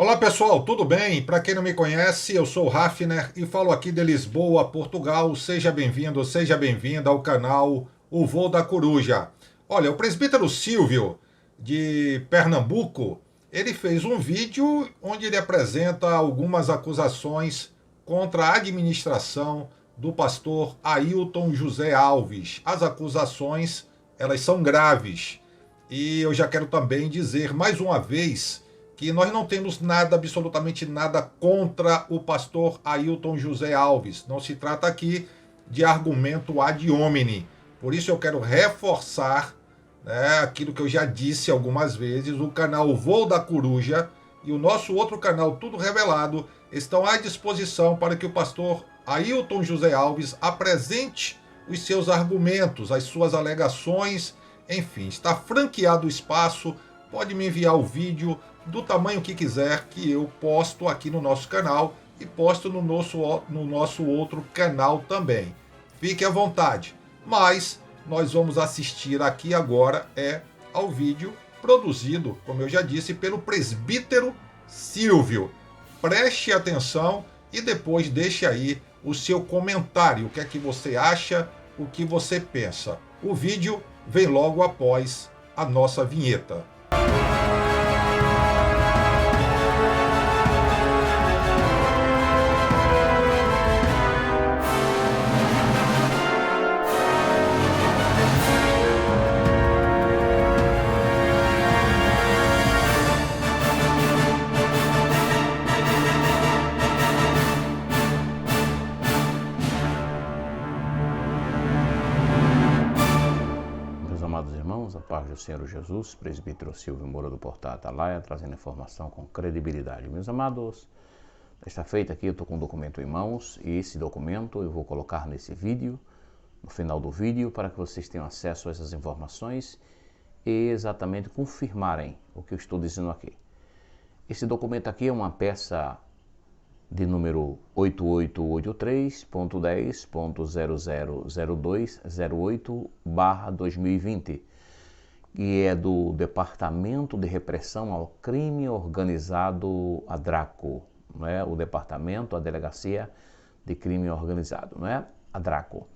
Olá pessoal, tudo bem? Para quem não me conhece, eu sou o Hafner e falo aqui de Lisboa, Portugal. Seja bem-vindo, seja bem-vinda ao canal O Voo da Coruja. Olha, o presbítero Silvio, de Pernambuco, ele fez um vídeo onde ele apresenta algumas acusações contra a administração do pastor Ailton José Alves. As acusações, elas são graves. E eu já quero também dizer mais uma vez que nós não temos nada, absolutamente nada contra o pastor Ailton José Alves. Não se trata aqui de argumento ad hominem. Por isso eu quero reforçar, né, aquilo que eu já disse algumas vezes. O canal Voo da Coruja e o nosso outro canal Tudo Revelado estão à disposição para que o pastor Ailton José Alves apresente os seus argumentos, as suas alegações, enfim, está franqueado o espaço. Pode me enviar o vídeo do tamanho que quiser, que eu posto aqui no nosso canal e posto no nosso outro canal também. Fique à vontade. Mas nós vamos assistir aqui agora ao vídeo produzido, como eu já disse, pelo presbítero Silvio. Preste atenção e depois deixe aí o seu comentário. O que é que você acha, o que você pensa. O vídeo vem logo após a nossa vinheta. Amados irmãos, a paz do Senhor Jesus, presbítero Silvio Moura do Portal Atalaia, trazendo informação com credibilidade. Meus amados, desta feita aqui eu estou com um documento em mãos e esse documento eu vou colocar nesse vídeo, no final do vídeo, para que vocês tenham acesso a essas informações e exatamente confirmarem o que eu estou dizendo aqui. Esse documento aqui é uma peça de número 8883.10.000208/2020, que é do Departamento de Repressão ao Crime Organizado, a DRACO, não é? O Departamento, a Delegacia de Crime Organizado, não é? A DRACO.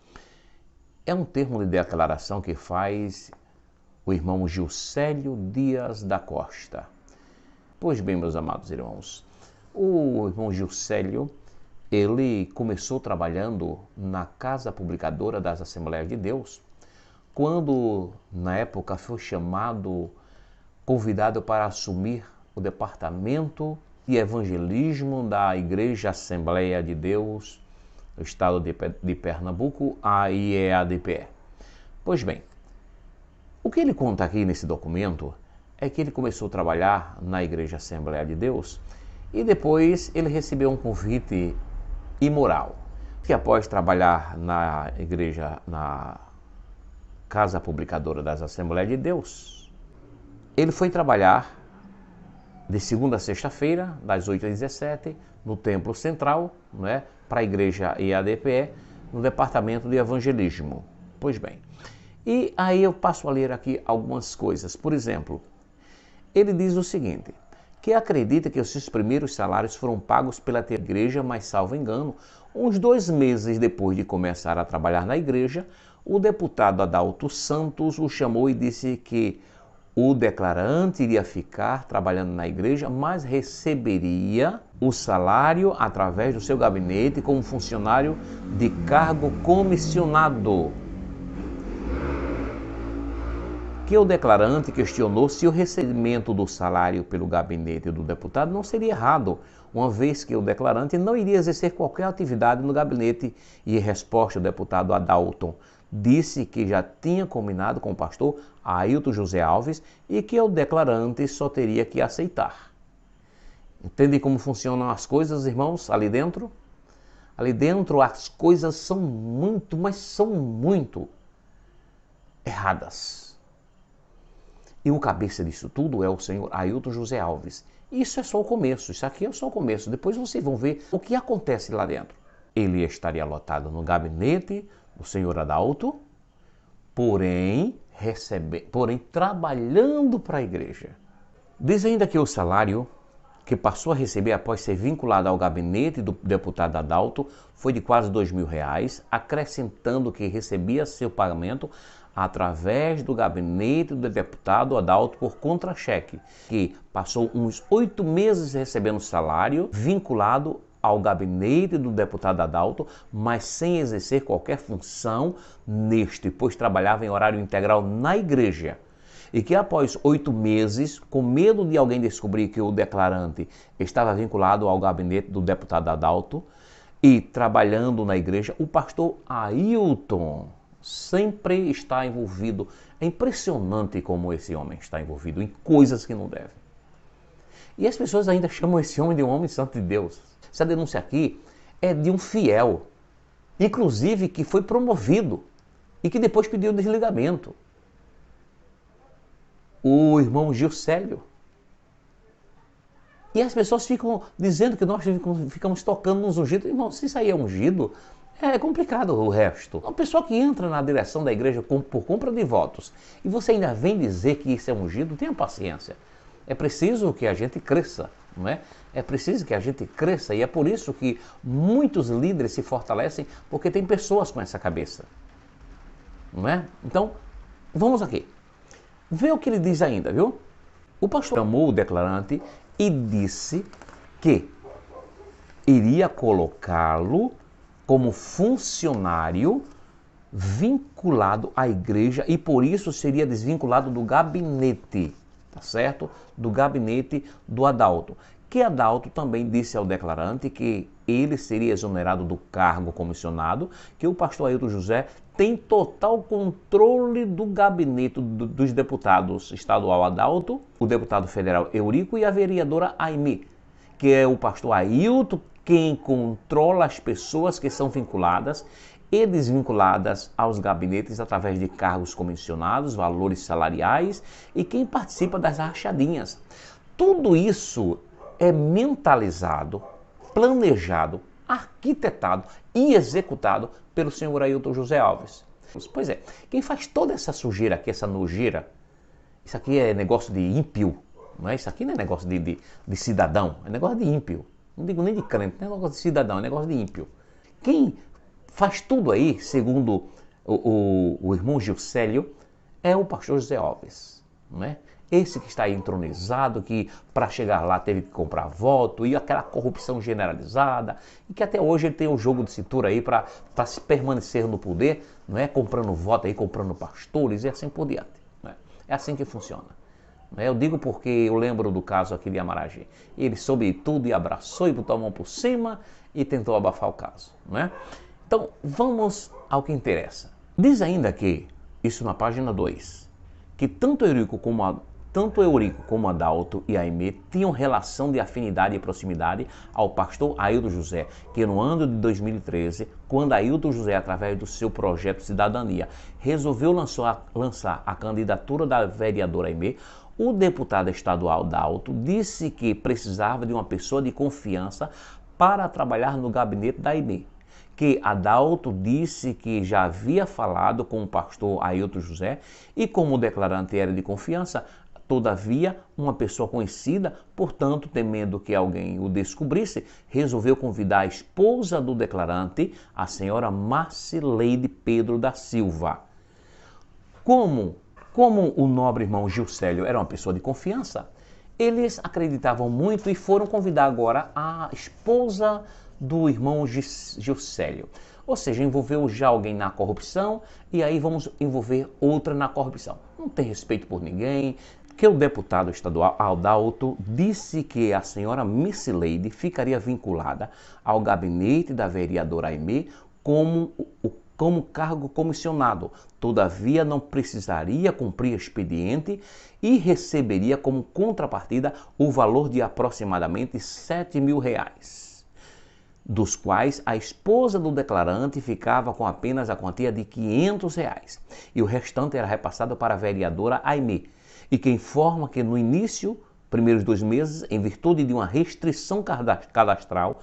É um termo de declaração que faz o irmão Gilcélio Dias da Costa. Pois bem, meus amados irmãos, o irmão Gilcélio, ele começou trabalhando na Casa Publicadora das Assembleias de Deus, quando, na época, foi convidado para assumir o Departamento de Evangelismo da Igreja Assembleia de Deus, do estado de Pernambuco, a IEADPE. Pois bem, o que ele conta aqui nesse documento é que ele começou a trabalhar na Igreja Assembleia de Deus e depois ele recebeu um convite imoral, que após trabalhar na igreja, na Casa Publicadora das Assembleias de Deus, ele foi trabalhar de segunda a sexta-feira, das 8 às 17, no Templo Central, né, para a Igreja IADPE, no Departamento de Evangelismo. Pois bem, e aí eu passo a ler aqui algumas coisas. Por exemplo, ele diz o seguinte, que acredita que os seus primeiros salários foram pagos pela igreja, mas salvo engano, uns 2 meses depois de começar a trabalhar na igreja, o deputado Adalto Santos o chamou e disse que o declarante iria ficar trabalhando na igreja, mas receberia o salário através do seu gabinete como funcionário de cargo comissionado. Que o declarante questionou se o recebimento do salário pelo gabinete do deputado não seria errado, uma vez que o declarante não iria exercer qualquer atividade no gabinete. E em resposta, o deputado Adalton disse que já tinha combinado com o pastor Ailton José Alves e que o declarante só teria que aceitar. Entende como funcionam as coisas, irmãos, ali dentro? Ali dentro as coisas são muito, mas são muito erradas. E o cabeça disso tudo é o senhor Ailton José Alves. Isso é só o começo, isso aqui é só o começo. Depois vocês vão ver o que acontece lá dentro. Ele estaria lotado no gabinete do senhor Adalto, porém trabalhando para a igreja. Diz ainda que o salário que passou a receber após ser vinculado ao gabinete do deputado Adalto foi de quase R$ 2.000, acrescentando que recebia seu pagamento através do gabinete do deputado Adalto por contra-cheque, que passou uns 8 meses recebendo salário vinculado ao gabinete do deputado Adalto, mas sem exercer qualquer função neste, pois trabalhava em horário integral na igreja. E que após 8 meses, com medo de alguém descobrir que o declarante estava vinculado ao gabinete do deputado Adalto e trabalhando na igreja, o pastor Ailton sempre está envolvido. É impressionante como esse homem está envolvido em coisas que não deve. E as pessoas ainda chamam esse homem de um homem santo de Deus. Essa denúncia aqui é de um fiel, inclusive que foi promovido e que depois pediu desligamento. O irmão Gilcélio. E as pessoas ficam dizendo que nós ficamos tocando nos ungidos. Irmão, se isso aí é ungido, é complicado o resto. Uma pessoa que entra na direção da igreja por compra de votos e você ainda vem dizer que isso é ungido, tenha paciência. É preciso que a gente cresça, não é? É preciso que a gente cresça e é por isso que muitos líderes se fortalecem, porque tem pessoas com essa cabeça, não é? Então, vamos aqui. Vê o que ele diz ainda, viu? O pastor chamou o declarante e disse que iria colocá-lo como funcionário vinculado à igreja e por isso seria desvinculado do gabinete, tá certo? Do gabinete do Adalto. Que Adalto também disse ao declarante que ele seria exonerado do cargo comissionado, que o pastor Ailton José tem total controle do gabinete dos deputados estadual Adalto, o deputado federal Eurico e a vereadora Aimee, que é o pastor Ailton quem controla as pessoas que são vinculadas e desvinculadas aos gabinetes através de cargos comissionados, valores salariais e quem participa das rachadinhas. Tudo isso é mentalizado, planejado, arquitetado e executado pelo senhor Ailton José Alves. Pois é, quem faz toda essa sujeira aqui, essa nojeira, isso aqui é negócio de ímpio, não é? Isso aqui não é negócio de cidadão, é negócio de ímpio. Não digo nem de crente, não é negócio de cidadão, é negócio de ímpio. Quem faz tudo aí, segundo o irmão Gilcélio, é o pastor José Alves, não é? Esse que está aí entronizado, que para chegar lá teve que comprar voto e aquela corrupção generalizada e que até hoje ele tem o jogo de cintura aí para se permanecer no poder, não é? Comprando voto aí, comprando pastores e assim por diante. Não é? É assim que funciona. Não é? Eu digo porque eu lembro do caso aqui de Amaragi. Ele soube tudo e abraçou e botou a mão por cima e tentou abafar o caso. Não é? Então vamos ao que interessa. Diz ainda que, isso na página 2, que tanto Eurico como Adalto e Aimee tinham relação de afinidade e proximidade ao pastor Ailton José, que no ano de 2013, quando Ailton José, através do seu projeto Cidadania, resolveu lançar a candidatura da vereadora Aimee, o deputado estadual Adalto disse que precisava de uma pessoa de confiança para trabalhar no gabinete da Aimee. Que Adalto disse que já havia falado com o pastor Ailton José e como o declarante era de confiança, todavia, uma pessoa conhecida, portanto, temendo que alguém o descobrisse, resolveu convidar a esposa do declarante, a senhora Marcileide Pedro da Silva. Como o nobre irmão Gilcélio era uma pessoa de confiança, eles acreditavam muito e foram convidar agora a esposa do irmão Gilcélio. Ou seja, envolveu já alguém na corrupção e aí vamos envolver outra na corrupção. Não tem respeito por ninguém. Que o deputado estadual Adalto disse que a senhora Marcileide ficaria vinculada ao gabinete da vereadora Aimee como cargo comissionado. Todavia, não precisaria cumprir expediente e receberia como contrapartida o valor de aproximadamente R$ 7.000, dos quais a esposa do declarante ficava com apenas a quantia de R$ 500 e o restante era repassado para a vereadora Aimee. E que informa que no início, primeiros 2 meses, em virtude de uma restrição cadastral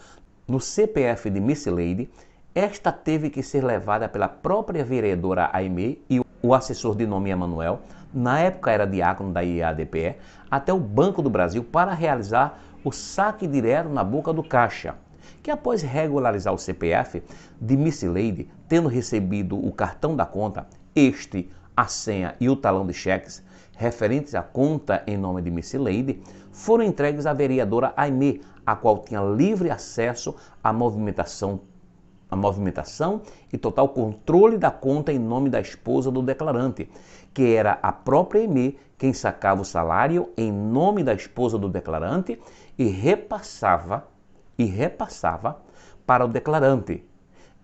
no CPF de Marcileide, esta teve que ser levada pela própria vereadora Aimee e o assessor de nome Emanuel, na época era diácono da IADPE, até o Banco do Brasil para realizar o saque direto na boca do caixa, que após regularizar o CPF de Missileide, tendo recebido o cartão da conta, a senha e o talão de cheques referentes à conta em nome de Missileide, foram entregues à vereadora Aimee, a qual tinha livre acesso à movimentação e total controle da conta em nome da esposa do declarante, que era a própria Aimee quem sacava o salário em nome da esposa do declarante e repassava para o declarante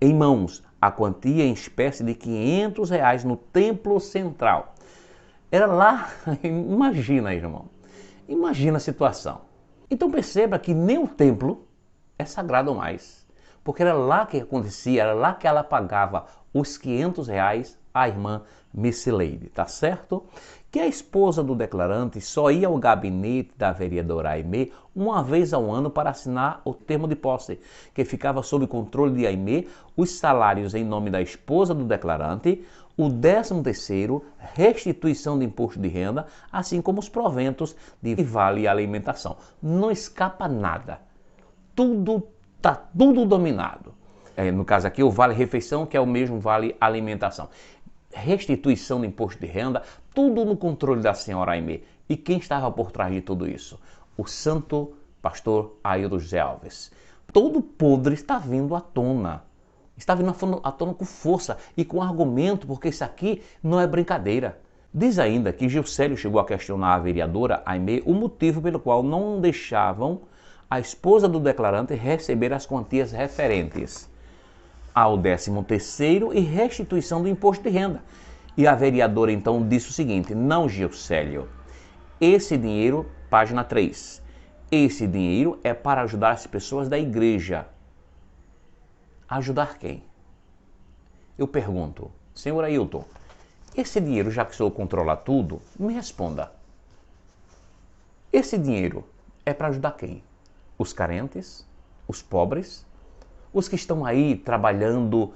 em mãos a quantia em espécie de R$ 500 no templo central. Era lá, imagina, irmão, imagina a situação. Então perceba que nem o templo é sagrado mais, porque era lá que acontecia, era lá que ela pagava os R$ 500 à irmã Missileide, tá certo? Que a esposa do declarante só ia ao gabinete da vereadora Aimee uma vez ao ano para assinar o termo de posse, que ficava sob controle de Aimee os salários em nome da esposa do declarante, o 13º, restituição de imposto de renda, assim como os proventos de vale alimentação. Não escapa nada. Está tudo dominado. No caso aqui, o vale refeição, que é o mesmo vale alimentação. Restituição de imposto de renda, tudo no controle da senhora Aimee. E quem estava por trás de tudo isso? O santo pastor Ailton José Alves. Todo podre está vindo à tona. Está vindo à tona com força e com argumento, porque isso aqui não é brincadeira. Diz ainda que Gilcélio chegou a questionar a vereadora Aimee o motivo pelo qual não deixavam a esposa do declarante receber as quantias referentes ao 13º e restituição do imposto de renda. E a vereadora então disse o seguinte: não, Gilcélio, esse dinheiro, página 3, esse dinheiro é para ajudar as pessoas da igreja. Ajudar quem? Eu pergunto, senhor Ailton, esse dinheiro, já que o senhor controla tudo, me responda. Esse dinheiro é para ajudar quem? Os carentes? Os pobres? Os que estão aí trabalhando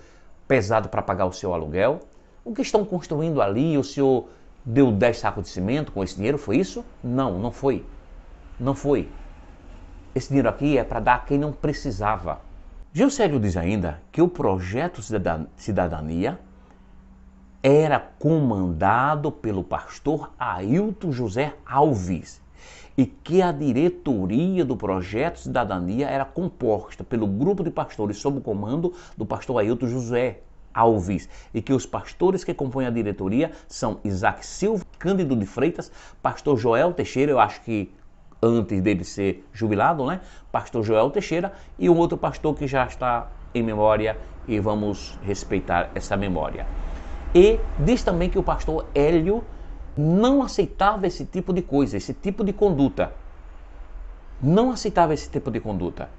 pesado para pagar o seu aluguel? O que estão construindo ali, o senhor deu 10 sacos de cimento com esse dinheiro, foi isso? Não, não foi. Não foi. Esse dinheiro aqui é para dar a quem não precisava. Gilcélio diz ainda que o projeto Cidadania era comandado pelo pastor Ailton José Alves e que a diretoria do projeto Cidadania era composta pelo grupo de pastores sob o comando do pastor Ailton José Alves e que os pastores que compõem a diretoria são Isaac Silva, Cândido de Freitas, pastor Joel Teixeira, eu acho que antes dele ser jubilado, né? Pastor Joel Teixeira e um outro pastor que já está em memória e vamos respeitar essa memória. E diz também que o pastor Hélio não aceitava esse tipo de coisa, esse tipo de conduta. Não aceitava esse tipo de conduta.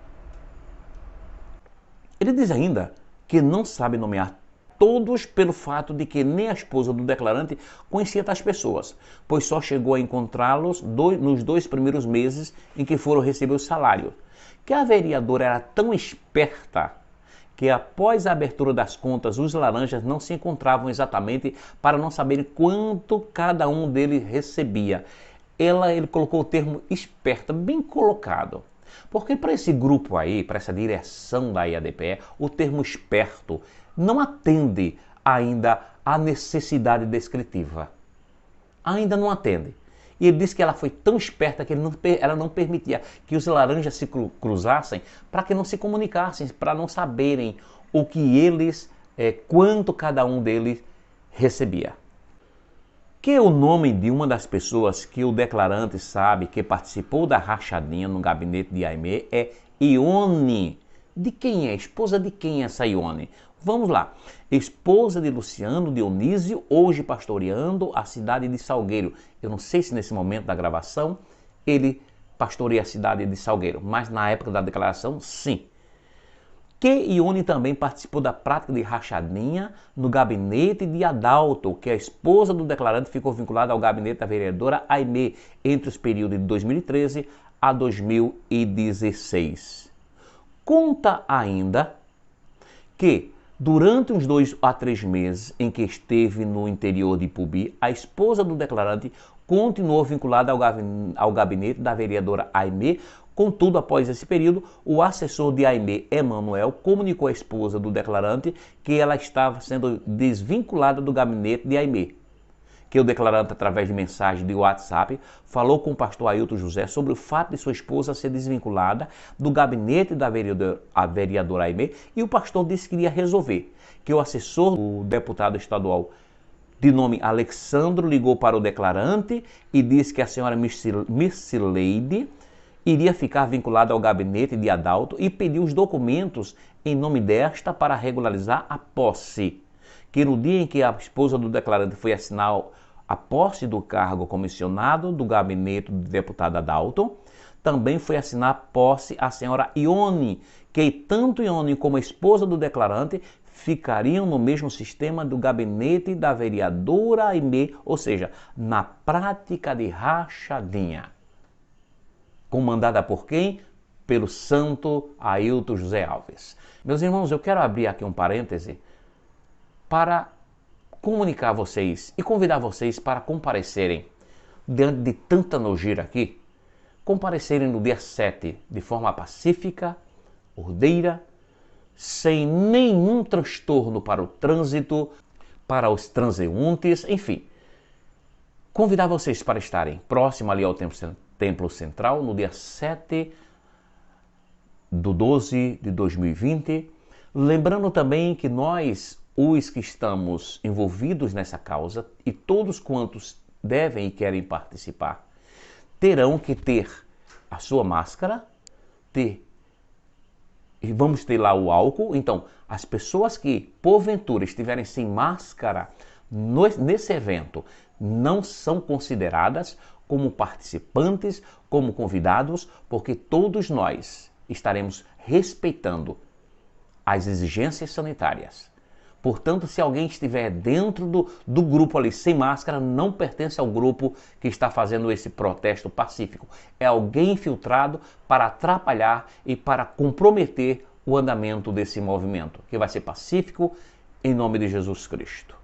Ele diz ainda que não sabe nomear todos pelo fato de que nem a esposa do declarante conhecia tais pessoas, pois só chegou a encontrá-los nos 2 primeiros meses em que foram receber o salário. Que a vereadora era tão esperta que após a abertura das contas, os laranjas não se encontravam exatamente para não saberem quanto cada um deles recebia. Ele colocou o termo esperta, bem colocado. Porque para esse grupo aí, para essa direção da IADPE, o termo esperto não atende ainda à necessidade descritiva. Ainda não atende. E ele disse que ela foi tão esperta que ela não permitia que os laranjas se cruzassem para que não se comunicassem, para não saberem o que eles, quanto cada um deles recebia. Que o nome de uma das pessoas que o declarante sabe que participou da rachadinha no gabinete de Aimee é Ione. De quem é? Esposa de quem é essa Ione? Vamos lá. Esposa de Luciano Dionísio, hoje pastoreando a cidade de Salgueiro. Eu não sei se nesse momento da gravação ele pastoreia a cidade de Salgueiro, mas na época da declaração, sim. Que Ione também participou da prática de rachadinha no gabinete de Adalto, que a esposa do declarante ficou vinculada ao gabinete da vereadora Aimee entre os períodos de 2013 a 2016. Conta ainda que durante uns 2 a 3 meses em que esteve no interior de Ipubi, a esposa do declarante continuou vinculada ao gabinete da vereadora Aimee Contudo, após esse período, o assessor de Aimee, Emanuel, comunicou à esposa do declarante que ela estava sendo desvinculada do gabinete de Aimee. Que o declarante, através de mensagem de WhatsApp, falou com o pastor Ailton José sobre o fato de sua esposa ser desvinculada do gabinete da vereadora Aimee, e o pastor disse que iria resolver. Que o assessor, o deputado estadual de nome Alexandro, ligou para o declarante e disse que a senhora Mircileide iria ficar vinculada ao gabinete de Adalto e pediu os documentos em nome desta para regularizar a posse. Que no dia em que a esposa do declarante foi assinar a posse do cargo comissionado do gabinete do deputado Adalto, também foi assinar a posse a senhora Ione, que tanto Ione como a esposa do declarante ficariam no mesmo sistema do gabinete da vereadora Aimee, ou seja, na prática de rachadinha. Comandada por quem? Pelo santo Ailton José Alves. Meus irmãos, eu quero abrir aqui um parêntese para comunicar a vocês e convidar vocês para comparecerem, diante de tanta nojeira aqui, comparecerem no dia 7, de forma pacífica, ordeira, sem nenhum transtorno para o trânsito, para os transeuntes, enfim. Convidar vocês para estarem próximo ali ao Templo Central, no dia 7/12 de 2020. Lembrando também que nós, os que estamos envolvidos nessa causa, e todos quantos devem e querem participar, terão que ter a sua máscara, e vamos ter lá o álcool. Então, as pessoas que porventura estiverem sem máscara nesse evento não são consideradas como participantes, como convidados, porque todos nós estaremos respeitando as exigências sanitárias. Portanto, se alguém estiver dentro do grupo ali sem máscara, não pertence ao grupo que está fazendo esse protesto pacífico. É alguém infiltrado para atrapalhar e para comprometer o andamento desse movimento, que vai ser pacífico em nome de Jesus Cristo.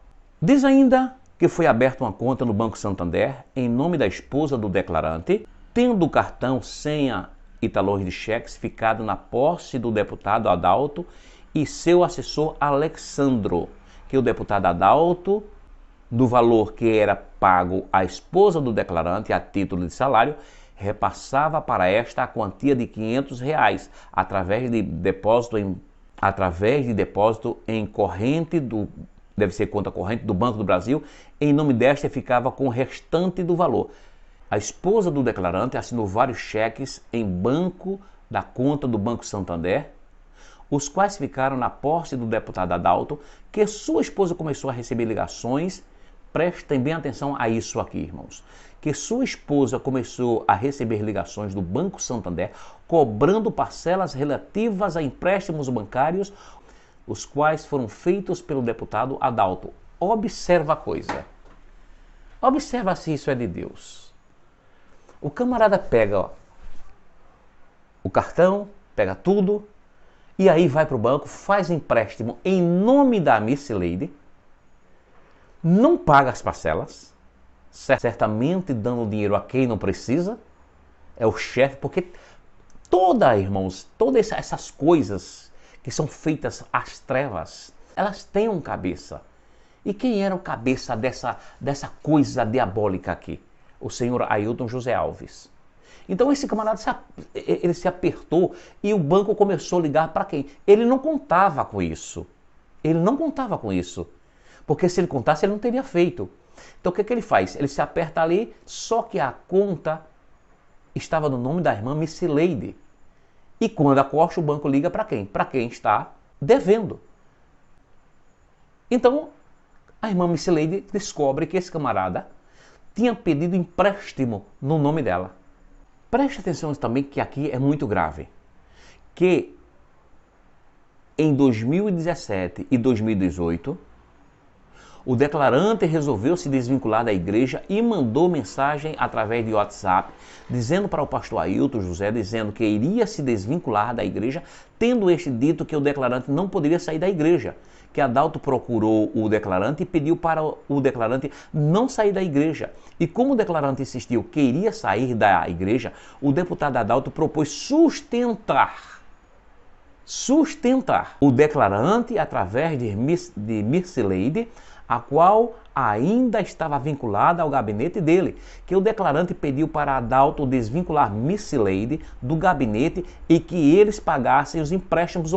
Diz ainda que foi aberta uma conta no Banco Santander em nome da esposa do declarante, tendo o cartão, senha e talões de cheques ficado na posse do deputado Adalto e seu assessor Alexandro, que o deputado Adalto, do valor que era pago à esposa do declarante a título de salário, repassava para esta a quantia de R$500 através de depósito em corrente deve ser conta corrente do Banco do Brasil. Em nome desta ficava com o restante do valor. A esposa do declarante assinou vários cheques em banco da conta do Banco Santander, os quais ficaram na posse do deputado Adalto, que sua esposa começou a receber ligações. Prestem bem atenção a isso aqui, irmãos. Que sua esposa começou a receber ligações do Banco Santander, cobrando parcelas relativas a empréstimos bancários, os quais foram feitos pelo deputado Adalto. Observa a coisa. Observa se isso é de Deus. O camarada pega o cartão, pega tudo, e aí vai para o banco, faz empréstimo em nome da Mircileide, não paga as parcelas, certamente dando dinheiro a quem não precisa, é o chefe, porque irmãos, todas essas coisas que são feitas às trevas, elas têm um cabeça. E quem era o cabeça dessa coisa diabólica aqui? O senhor Ailton José Alves. Então esse camarada ele se apertou e o banco começou a ligar para quem? Ele não contava com isso. Ele não contava com isso. Porque se ele contasse, ele não teria feito. Então o que ele faz? Ele se aperta ali, só que a conta estava no nome da irmã Mircileide. E quando acosta, o banco liga para quem? Para quem está devendo. Então a irmã Mircileide descobre que esse camarada tinha pedido empréstimo no nome dela. Preste atenção também que aqui é muito grave. Que em 2017 e 2018, O declarante resolveu se desvincular da igreja e mandou mensagem através de WhatsApp, dizendo para o pastor Ailton José, dizendo que iria se desvincular da igreja, tendo este dito que o declarante não poderia sair da igreja. Que Adalto procurou o declarante e pediu para o declarante não sair da igreja. E como o declarante insistiu que iria sair da igreja, o deputado Adalto propôs sustentar o declarante através de Mircileide, a qual ainda estava vinculada ao gabinete dele, que o declarante pediu para Adalto desvincular Mircileide do gabinete e que eles pagassem os empréstimos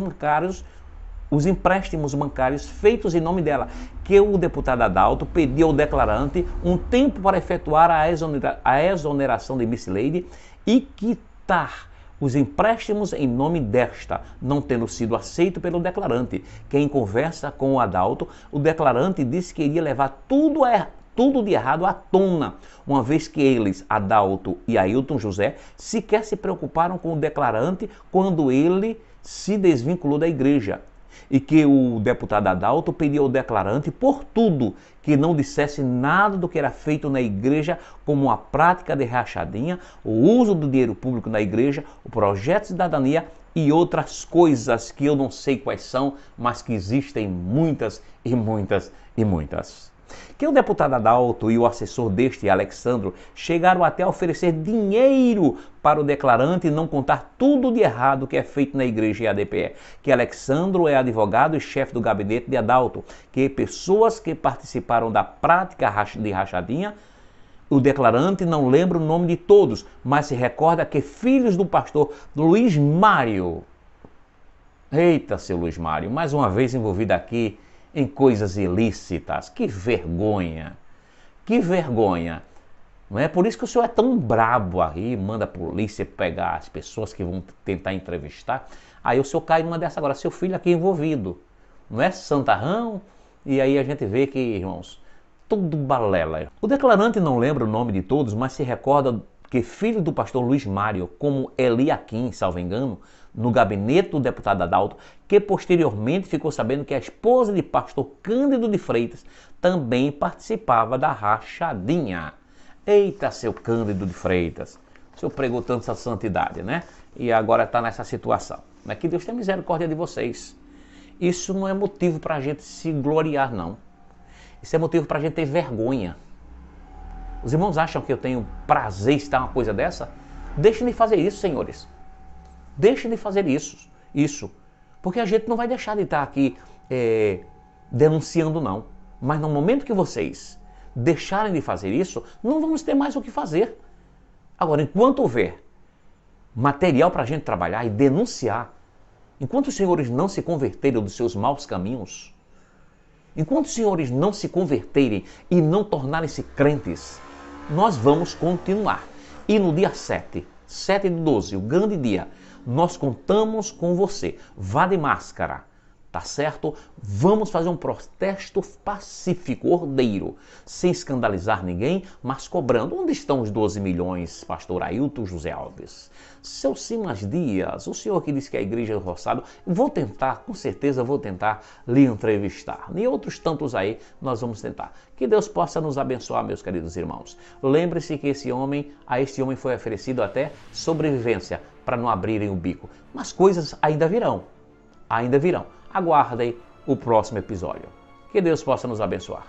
bancários feitos em nome dela, que o deputado Adalto pediu ao declarante um tempo para efetuar a exoneração de Mircileide e quitar os empréstimos em nome desta, não tendo sido aceito pelo declarante, que em conversa com o Adalto, o declarante disse que iria levar tudo de errado à tona, uma vez que eles, Adalto e Ailton José, sequer se preocuparam com o declarante quando ele se desvinculou da igreja. E que o deputado Adalto pediu ao declarante, por tudo, que não dissesse nada do que era feito na igreja, como a prática de rachadinha, o uso do dinheiro público na igreja, o projeto de cidadania e outras coisas que eu não sei quais são, mas que existem muitas e muitas e muitas. Que o deputado Adalto e o assessor deste, Alexandro, chegaram até a oferecer dinheiro para o declarante não contar tudo de errado que é feito na igreja e ADPE. Que Alexandro é advogado e chefe do gabinete de Adalto. Que pessoas que participaram da prática de rachadinha, o declarante não lembra o nome de todos, mas se recorda que filhos do pastor Luiz Mário. Eita, seu Luiz Mário, mais uma vez envolvido aqui em coisas ilícitas. Que vergonha! Que vergonha! Não é por isso que o senhor é tão brabo aí, manda a polícia pegar as pessoas que vão tentar entrevistar. Aí o senhor cai numa dessa agora, seu filho aqui envolvido. Não é santarrão? E aí a gente vê que, irmãos, tudo balela. O declarante não lembra o nome de todos, mas se recorda que filho do pastor Luiz Mário, como Eliakim, salvo engano, no gabinete do deputado Adalto, que posteriormente ficou sabendo que a esposa de pastor Cândido de Freitas também participava da rachadinha. Eita, seu Cândido de Freitas, o senhor pregou tanto essa santidade, né? E agora está nessa situação. Mas que Deus tenha misericórdia de vocês. Isso não é motivo para a gente se gloriar, não. Isso é motivo para a gente ter vergonha. Os irmãos acham que eu tenho prazer em estar uma coisa dessa? Deixem de fazer isso, senhores. Deixem de fazer isso. Porque a gente não vai deixar de estar aqui denunciando, não. Mas no momento que vocês deixarem de fazer isso, não vamos ter mais o que fazer. Agora, enquanto houver material para a gente trabalhar e denunciar, enquanto os senhores não se converterem dos seus maus caminhos, enquanto os senhores não se converterem e não tornarem-se crentes, nós vamos continuar. E no dia 7 de 12, o grande dia, nós contamos com você. Vá de máscara, tá certo? Vamos fazer um protesto pacífico, ordeiro, sem escandalizar ninguém, mas cobrando. Onde estão os 12 milhões, pastor Ailton José Alves? Seu Simas Dias, o senhor que disse que a igreja é do Roçado, vou tentar, com certeza vou tentar lhe entrevistar. E outros tantos aí, nós vamos tentar. Que Deus possa nos abençoar, meus queridos irmãos. Lembre-se que a este homem foi oferecido até sobrevivência, para não abrirem o bico. Mas coisas ainda virão. Ainda virão. Aguardem o próximo episódio. Que Deus possa nos abençoar.